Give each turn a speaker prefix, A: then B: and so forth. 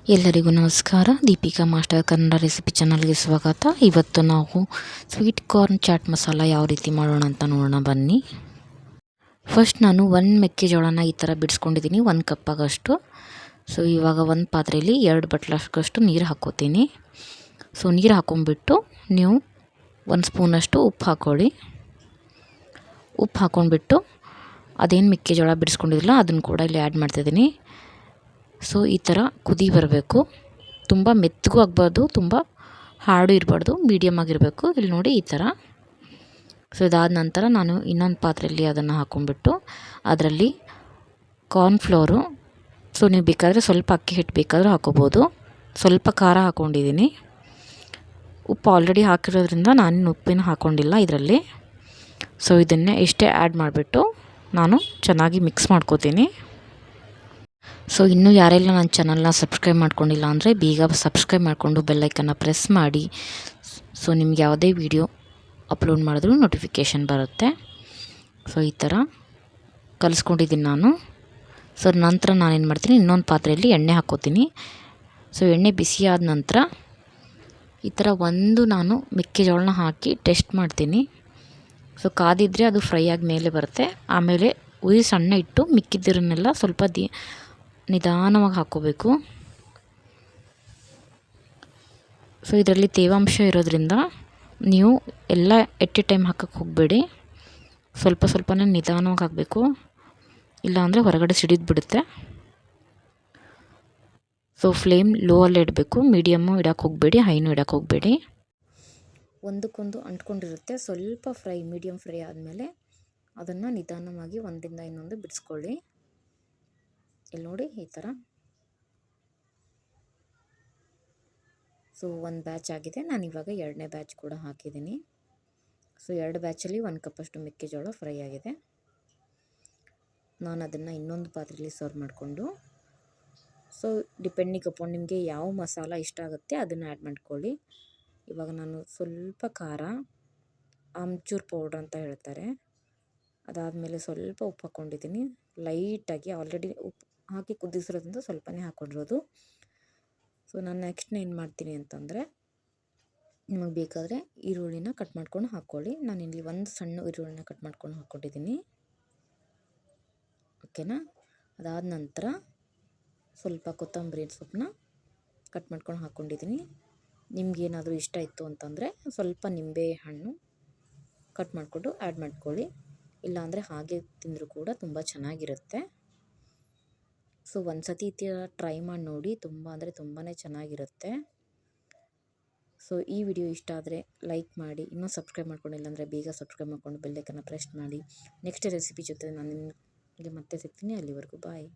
A: ಎಲ್ಲರಿಗೂ ನಮಸ್ಕಾರ. Deepika master Kannada recipe ಚಾನಲ್ಗೆ ಸ್ವಾಗತ. ಇವತ್ತು ನಾವು ಸ್ವೀಟ್ ಕಾರ್ನ್ ಚಾಟ್ ಮಸಾಲ ಯಾವ ರೀತಿ ಮಾಡೋಣ ಅಂತ ನೋಡೋಣ ಬನ್ನಿ. ಫಸ್ಟ್ ನಾನು ಒಂದು ಮೆಕ್ಕೆಜೋಳನ ಈ ಥರ ಬಿಡಿಸ್ಕೊಂಡಿದ್ದೀನಿ, 1 ಕಪ್ಪಾಗಷ್ಟು. ಸೊ ಇವಾಗ ಒಂದು ಪಾತ್ರೆಯಲ್ಲಿ 2 ಬಟ್ಲಷ್ಟು ನೀರು ಹಾಕ್ಕೋತೀನಿ. ಸೊ ನೀರು ಹಾಕ್ಕೊಂಡ್ಬಿಟ್ಟು ನೀವು 1 ಸ್ಪೂನಷ್ಟು ಉಪ್ಪು ಹಾಕ್ಕೊಳ್ಳಿ. ಉಪ್ಪು ಹಾಕ್ಕೊಂಡ್ಬಿಟ್ಟು ಅದೇನು ಮೆಕ್ಕೆಜೋಳ ಬಿಡಿಸ್ಕೊಂಡಿದ್ದಿಲ್ಲ ಅದನ್ನು ಕೂಡ ಇಲ್ಲಿ ಆ್ಯಡ್ ಮಾಡ್ತಾಯಿದ್ದೀನಿ. ಸೊ ಈ ಥರ ಕುದಿ ಬರಬೇಕು. ತುಂಬ ಮೆತ್ತಗೂ ಆಗಬಾರ್ದು, ತುಂಬ ಹಾರ್ಡು ಇರಬಾರ್ದು, ಮೀಡಿಯಮ್ ಆಗಿರಬೇಕು. ಇಲ್ಲಿ ನೋಡಿ ಈ ಥರ. ಸೊ ಇದಾದ ನಂತರ ನಾನು ಇನ್ನೊಂದು ಪಾತ್ರೆಯಲ್ಲಿ ಅದನ್ನು ಹಾಕ್ಕೊಂಡ್ಬಿಟ್ಟು ಅದರಲ್ಲಿ ಕಾರ್ನ್ಫ್ಲೋರು, ಸೊ ನೀವು ಬೇಕಾದರೆ ಸ್ವಲ್ಪ ಅಕ್ಕಿ ಹಿಟ್ಟು ಬೇಕಾದರೂ ಹಾಕ್ಕೋಬೋದು. ಸ್ವಲ್ಪ ಖಾರ ಹಾಕ್ಕೊಂಡಿದ್ದೀನಿ. ಉಪ್ಪು ಆಲ್ರೆಡಿ ಹಾಕಿರೋದ್ರಿಂದ ನಾನಿನ್ನು ಉಪ್ಪಿನ ಹಾಕ್ಕೊಂಡಿಲ್ಲ ಇದರಲ್ಲಿ. ಸೊ ಇದನ್ನೇ ಇಷ್ಟೇ ಆ್ಯಡ್ ಮಾಡಿಬಿಟ್ಟು ನಾನು ಚೆನ್ನಾಗಿ ಮಿಕ್ಸ್ ಮಾಡ್ಕೋತೀನಿ. ಸೊ ಇನ್ನೂ ಯಾರೆಲ್ಲ ನನ್ನ ಚಾನಲ್ನ ಸಬ್ಸ್ಕ್ರೈಬ್ ಮಾಡ್ಕೊಂಡಿಲ್ಲ ಅಂದರೆ ಬೇಗ ಸಬ್ಸ್ಕ್ರೈಬ್ ಮಾಡಿಕೊಂಡು ಬೆಲ್ಲೈಕನ್ನ ಪ್ರೆಸ್ ಮಾಡಿ. ಸೊ ನಿಮ್ಗೆ ಯಾವುದೇ ವಿಡಿಯೋ ಅಪ್ಲೋಡ್ ಮಾಡಿದ್ರೂ ನೋಟಿಫಿಕೇಷನ್ ಬರುತ್ತೆ. ಸೊ ಈ ಥರ ಕಲಿಸ್ಕೊಂಡಿದ್ದೀನಿ ನಾನು. ಸೊ ನಂತರ ನಾನೇನು ಮಾಡ್ತೀನಿ, ಇನ್ನೊಂದು ಪಾತ್ರೆಯಲ್ಲಿ ಎಣ್ಣೆ ಹಾಕ್ಕೋತೀನಿ. ಸೊ ಎಣ್ಣೆ ಬಿಸಿ ಆದ ನಂತರ ಈ ಥರ ನಾನು ಮೆಕ್ಕೆಜೋಳನ ಹಾಕಿ ಟೆಸ್ಟ್ ಮಾಡ್ತೀನಿ. ಸೊ ಕಾದಿದ್ದರೆ ಅದು ಫ್ರೈ ಆಗಿ ಮೇಲೆ ಬರುತ್ತೆ. ಆಮೇಲೆ ಉರಿ ಸಣ್ಣ ಇಟ್ಟು ಮಿಕ್ಕಿದ್ದರನ್ನೆಲ್ಲ ಸ್ವಲ್ಪ ನಿಧಾನವಾಗಿ ಹಾಕ್ಕೋಬೇಕು. ಸೊ ಇದರಲ್ಲಿ ತೇವಾಂಶ ಇರೋದ್ರಿಂದ ನೀವು ಎಲ್ಲ ಎಟ್ ಎ ಟೈಮ್ ಹಾಕಕ್ಕೆ ಹೋಗಬೇಡಿ. ಸ್ವಲ್ಪ ಸ್ವಲ್ಪನೇ ನಿಧಾನವಾಗಿ ಹಾಕಬೇಕು, ಇಲ್ಲಾಂದರೆ ಹೊರಗಡೆ ಸಿಡಿದು ಬಿಡುತ್ತೆ. ಸೊ ಫ್ಲೇಮ್ ಲೋ ಅಲ್ಲೇ ಇಡಬೇಕು, ಮೀಡಿಯಮ್ಮು ಇಡಕ್ಕೆ ಹೋಗಬೇಡಿ, ಹೈನೂ ಇಡಕ್ಕೆ ಹೋಗಬೇಡಿ. ಒಂದಕ್ಕೊಂದು ಅಂಟ್ಕೊಂಡಿರುತ್ತೆ. ಸ್ವಲ್ಪ ಮೀಡಿಯಮ್ ಫ್ರೈ ಆದಮೇಲೆ ಅದನ್ನು ನಿಧಾನವಾಗಿ ಒಂದರಿಂದ ಇನ್ನೊಂದು ಬಿಡಿಸ್ಕೊಳ್ಳಿ. ಇಲ್ಲಿ ನೋಡಿ ಈ ಥರ. ಸೊ ಒಂದು ಬ್ಯಾಚ್ ಆಗಿದೆ. ನಾನು ಇವಾಗ 2ನೇ ಬ್ಯಾಚ್ ಕೂಡ ಹಾಕಿದ್ದೀನಿ. ಸೊ 2 ಬ್ಯಾಚಲ್ಲಿ 1 ಕಪ್ಪಷ್ಟು ಮೆಕ್ಕೆಜೋಳ ಫ್ರೈ ಆಗಿದೆ. ನಾನು ಅದನ್ನು ಇನ್ನೊಂದು ಪಾತ್ರೆಯಲ್ಲಿ ಸರ್ವ್ ಮಾಡಿಕೊಂಡು, ಸೊ ಡಿಪೆಂಡಿಂಗ್ ಅಪಾನ್ ನಿಮಗೆ ಯಾವ ಮಸಾಲ ಇಷ್ಟ ಆಗುತ್ತೆ ಅದನ್ನು ಆ್ಯಡ್ ಮಾಡ್ಕೊಳ್ಳಿ. ಇವಾಗ ನಾನು ಸ್ವಲ್ಪ ಖಾರ, ಆಮ್ಚೂರ್ ಪೌಡ್ರ್ ಅಂತ ಹೇಳ್ತಾರೆ, ಅದಾದಮೇಲೆ ಸ್ವಲ್ಪ ಉಪ್ಪು ಹಾಕ್ಕೊಂಡಿದ್ದೀನಿ. ಲೈಟಾಗಿ ಆಲ್ರೆಡಿ ಉಪ್ಪು ಹಾಕಿ ಕುದಿಸಿರೋದ್ರಿಂದ ಸ್ವಲ್ಪನೇ ಹಾಕ್ಕೊಂಡಿರೋದು. ಸೊ ನಾನು ನೆಕ್ಸ್ಟ್ ಏನು ಮಾಡ್ತೀನಿ ಅಂತಂದರೆ, ನಿಮಗೆ ಬೇಕಾದರೆ ಈರುಳ್ಳಿನ ಕಟ್ ಮಾಡ್ಕೊಂಡು ಹಾಕ್ಕೊಳ್ಳಿ. ನಾನಿಲ್ಲಿ ಒಂದು ಸಣ್ಣ ಈರುಳ್ಳಿನ ಕಟ್ ಮಾಡ್ಕೊಂಡು ಹಾಕ್ಕೊಂಡಿದ್ದೀನಿ. ಓಕೆನಾ. ಅದಾದ ನಂತರ ಸ್ವಲ್ಪ ಕೊತ್ತಂಬರಿ ಸೊಪ್ಪನ್ನ ಕಟ್ ಮಾಡ್ಕೊಂಡು ಹಾಕ್ಕೊಂಡಿದ್ದೀನಿ. ನಿಮಗೇನಾದರೂ ಇಷ್ಟ ಇತ್ತು ಅಂತಂದರೆ ಸ್ವಲ್ಪ ನಿಂಬೆ ಹಣ್ಣು ಕಟ್ ಮಾಡಿಕೊಂಡು ಆ್ಯಡ್ ಮಾಡ್ಕೊಳ್ಳಿ. ಇಲ್ಲಾಂದರೆ ಹಾಗೆ ತಿಂದರೂ ಕೂಡ ತುಂಬ ಚೆನ್ನಾಗಿರುತ್ತೆ. ಸೊ ಒಂದು ಸತಿ ಈ ಥರ ಟ್ರೈ ಮಾಡಿ ನೋಡಿ, ತುಂಬ ಅಂದರೆ ತುಂಬಾ ಚೆನ್ನಾಗಿರುತ್ತೆ. ಸೊ ಈ ವಿಡಿಯೋ ಇಷ್ಟ ಆದರೆ ಲೈಕ್ ಮಾಡಿ, ಇನ್ನೂ ಸಬ್ಸ್ಕ್ರೈಬ್ ಮಾಡ್ಕೊಂಡಿಲ್ಲ ಅಂದರೆ ಬೇಗ ಸಬ್ಸ್ಕ್ರೈಬ್ ಮಾಡಿಕೊಂಡು ಬೆಲ್ಲೈಕನ್ನ ಪ್ರೆಸ್ ಮಾಡಿ. ನೆಕ್ಸ್ಟ್ ರೆಸಿಪಿ ಜೊತೆ ನಾನು ನಿಮಗೆ ಮತ್ತೆ ಸಿಗ್ತೀನಿ. ಅಲ್ಲಿವರೆಗೂ ಬಾಯ್.